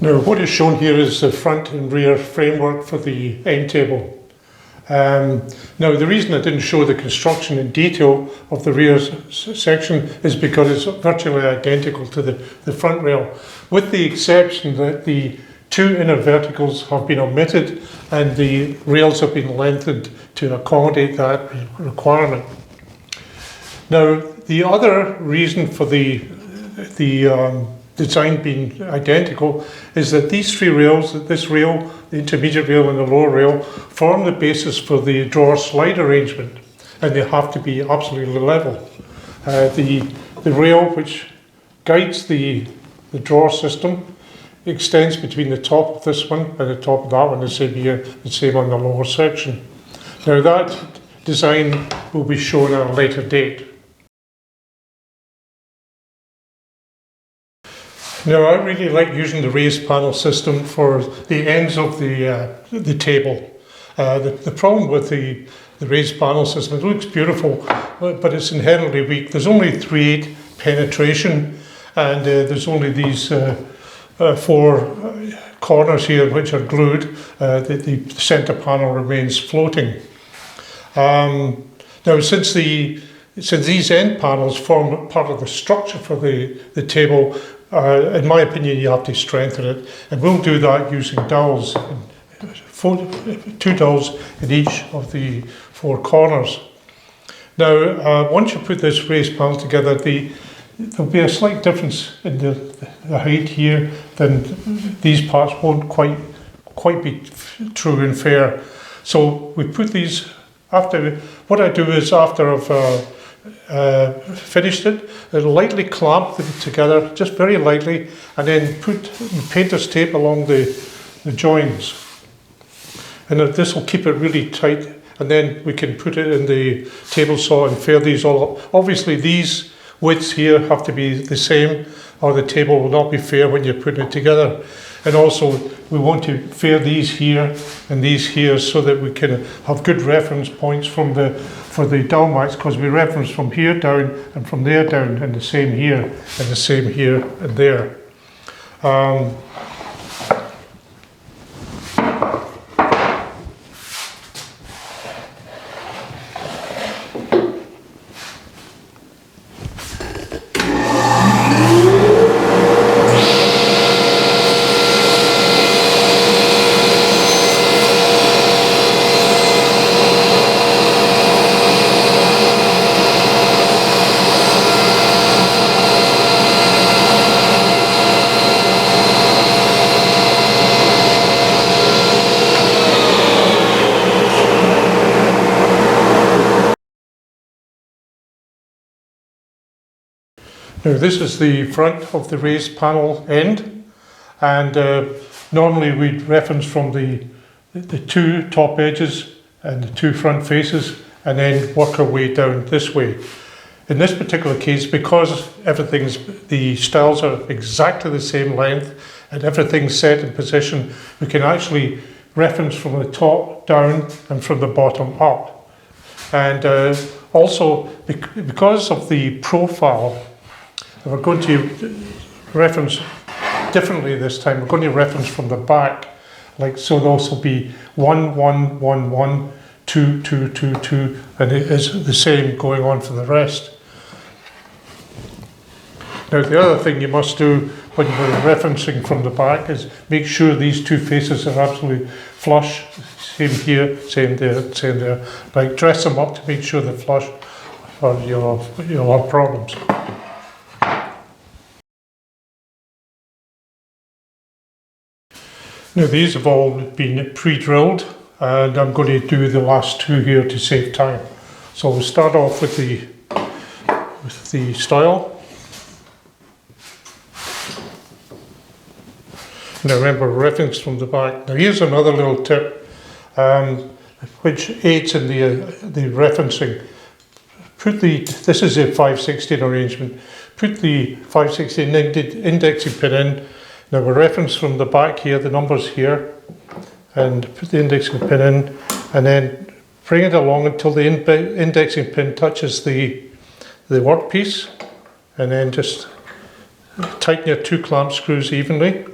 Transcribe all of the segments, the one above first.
Now what is shown here is the front and rear framework for the end table. Now the reason I didn't show the construction in detail of the rear section is because it's virtually identical to the front rail, with the exception that the two inner verticals have been omitted and the rails have been lengthened to accommodate that requirement. Now the other reason for the design being identical is that these three rails, this rail, the intermediate rail and the lower rail, form the basis for the drawer slide arrangement, and they have to be absolutely level. The rail which guides the drawer system extends between the top of this one and the top of that one, the same here, the same on the lower section. Now that design will be shown at a later date. Now I really like using the raised panel system for the ends of the table. The problem with the raised panel system, it looks beautiful, but it's inherently weak. There's only 3/8 penetration, and there's only these four corners here which are glued. The centre panel remains floating. Now since these end panels form part of the structure for the table, in my opinion, you have to strengthen it, and we'll do that using dowels, two dowels in each of the four corners. Now, once you put this raised panel together, there'll be a slight difference in the height here. Then these parts won't quite be true and fair. So we put these after. What I do is after I've finished it, lightly clamp them together, just very lightly, and then put painter's tape along the joins, and this will keep it really tight, and then we can put it in the table saw and fair these all up. Obviously these widths here have to be the same, or the table will not be fair when you're putting it together. And also we want to fair these here and these here so that we can have good reference points for the dowel marks, because we reference from here down and from there down, and the same here and the same here and there. Now this is the front of the raised panel end, and normally we'd reference from the two top edges and the two front faces and then work our way down this way. In this particular case, because the stiles are exactly the same length and everything's set in position, we can actually reference from the top down and from the bottom up. And also because of the profile, we're going to reference differently this time. We're going to reference from the back, like so. Those will be 1, 1, 1, 1, 2, 2, 2, 2, and it is the same going on for the rest. Now the other thing you must do when you're referencing from the back is make sure these two faces are absolutely flush. Same here, same there, same there. Like dress them up to make sure they're flush, or you'll have problems. Now these have all been pre-drilled, and I'm going to do the last two here to save time. So we'll start off with the stile. Now remember, reference from the back. Now here's another little tip which aids in the referencing. This is a 5/16 arrangement. Put the 5/16 indexing pin in. Now we reference from the back here, the numbers here, and put the indexing pin in, and then bring it along until the indexing pin touches the workpiece, and then just tighten your two clamp screws evenly.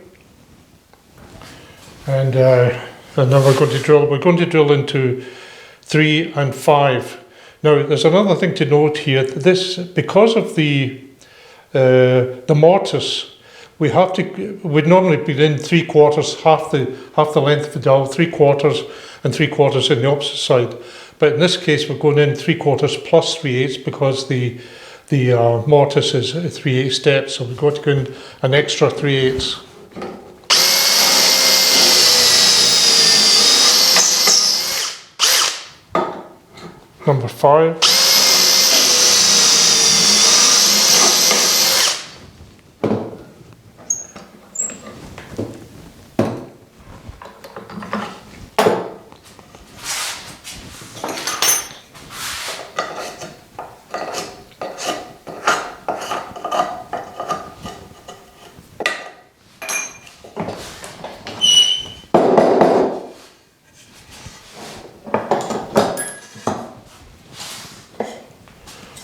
And now we're going to drill. We're going to drill into 3 and 5. Now, there's another thing to note here. This, because of the mortise, we'd normally be in 3/4, half the length of the dowel, 3/4 and 3/4 in the opposite side. But in this case, we're going in 3/4 plus 3/8 because the mortise is 3/8 steps, so we've got to go in an extra 3/8. Number 5.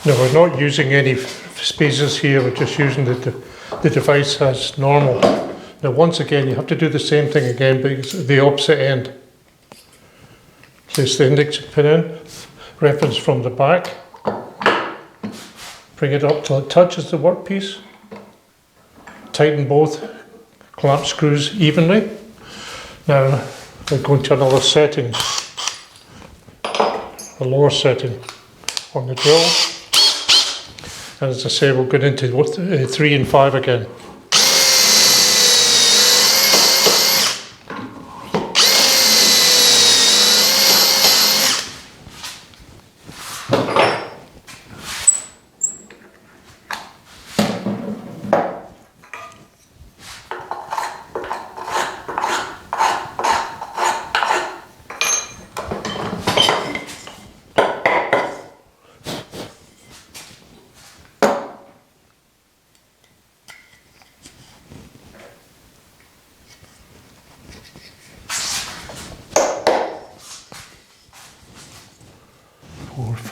No, we're not using any spacers here, we're just using the device as normal. Now once again, you have to do the same thing again, but it's the opposite end. Place the index pin in, reference from the back, bring it up till it touches the workpiece, tighten both clamp screws evenly. Now we're going to another setting, a lower setting on the drill. And as I say, we'll get into 3 and 5 again.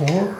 Four.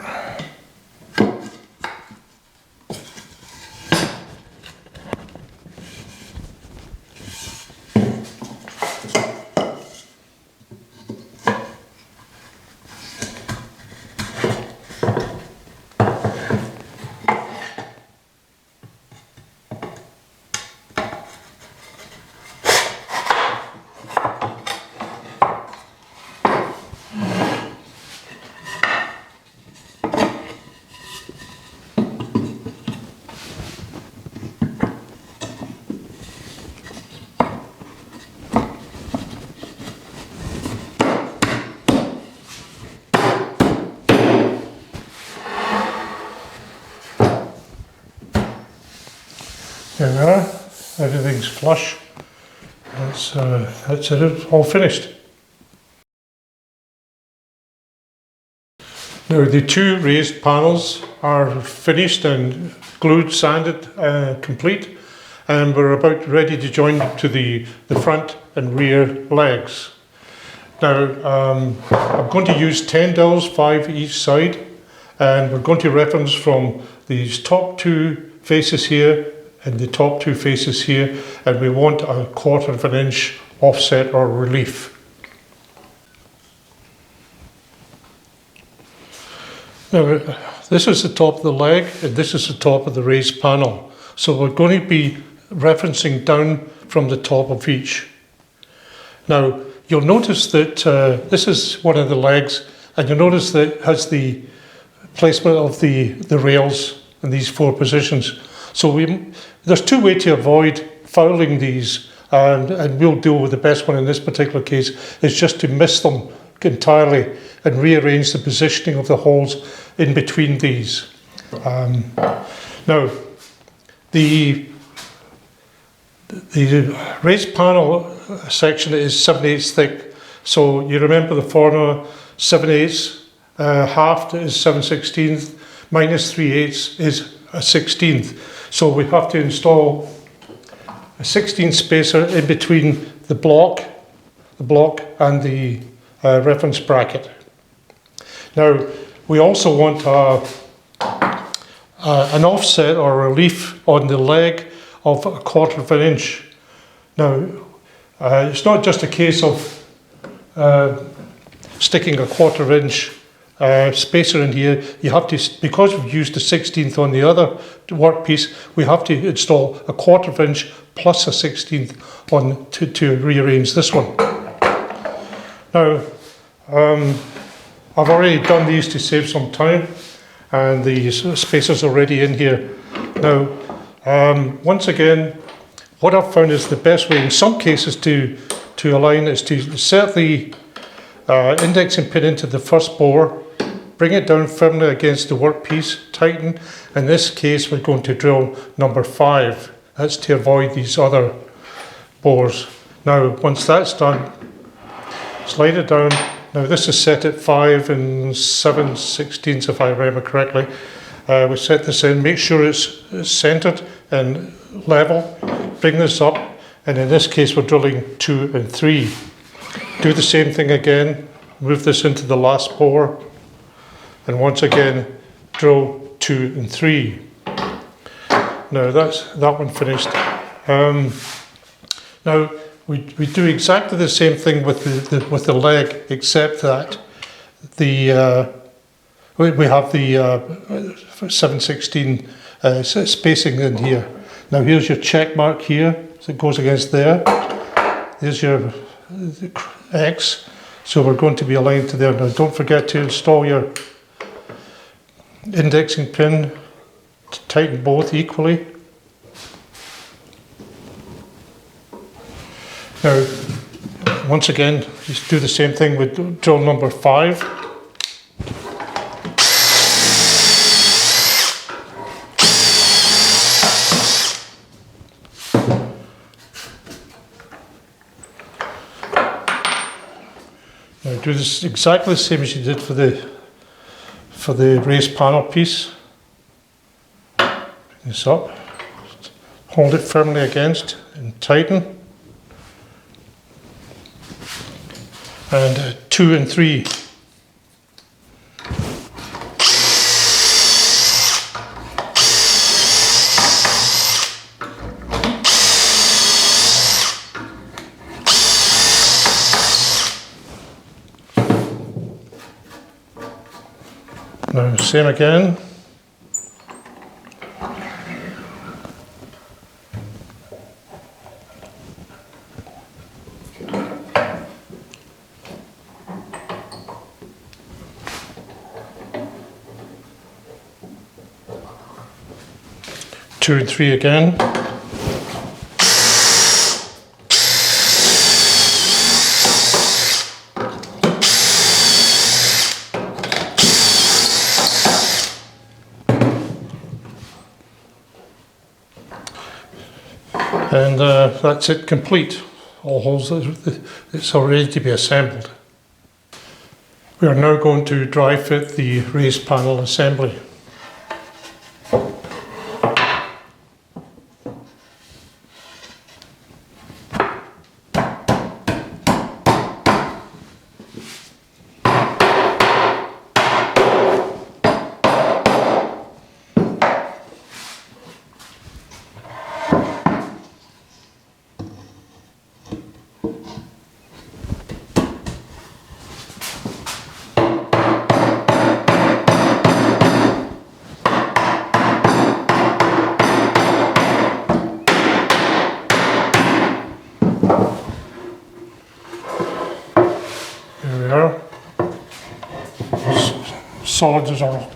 There we are, everything's flush. That's it, all finished. Now the 2 raised panels are finished and glued, sanded, complete, and we're about ready to join to the front and rear legs. Now I'm going to use 10 dowels, 5 each side, and we're going to reference from these top 2 faces here and the top 2 faces here, and we want a 1/4 inch offset or relief. Now this is the top of the leg and this is the top of the raised panel, so we're going to be referencing down from the top of each. Now you'll notice that this is one of the legs, and you'll notice that it has the placement of the rails in these 4 positions. So there's 2 ways to avoid fouling these, and we'll deal with the best one in this particular case, is just to miss them entirely and rearrange the positioning of the holes in between these. Now, the raised panel section is 7/8 thick, so you remember the formula: 7/8 halved is 7/16, minus 3/8 is a 16th. So we have to install a 16th spacer in between the block and the reference bracket. Now we also want an offset or relief on the leg of a 1/4 inch. Now It's not just a case of sticking a 1/4 inch spacer in here. You have to, because we've used the 16th on the other workpiece, we have to install a 1/4 inch plus a 16th on to rearrange this one. Now, I've already done these to save some time, and the spacer's already in here. Now, once again, what I've found is the best way in some cases to align is to set the indexing pin into the first bore, bring it down firmly against the workpiece, tighten. In this case, we're going to drill number 5. That's to avoid these other bores. Now, once that's done, slide it down. Now, this is set at 5 7/16 if I remember correctly. We set this in, make sure it's centered and level. Bring this up, and in this case, we're drilling 2 and 3. Do the same thing again. Move this into the last bore, and once again, drill 2 and 3. Now that's that one finished. Now we do exactly the same thing with the leg, except that the we have the 7/16 spacing in here. Now here's your check mark here, so it goes against there. There's your X, so we're going to be aligned to there. Now don't forget to install your indexing pin, to tighten both equally. Now, once again, just do the same thing with drill number 5. Now do this exactly the same as you did for the raised panel piece. Bring this up, hold it firmly against and tighten. And 2 and 3. Now same again. Two and 3 again. And that's it complete. All holes, it's all ready to be assembled. We are now going to dry fit the raised panel assembly. Here we are. Solid as all.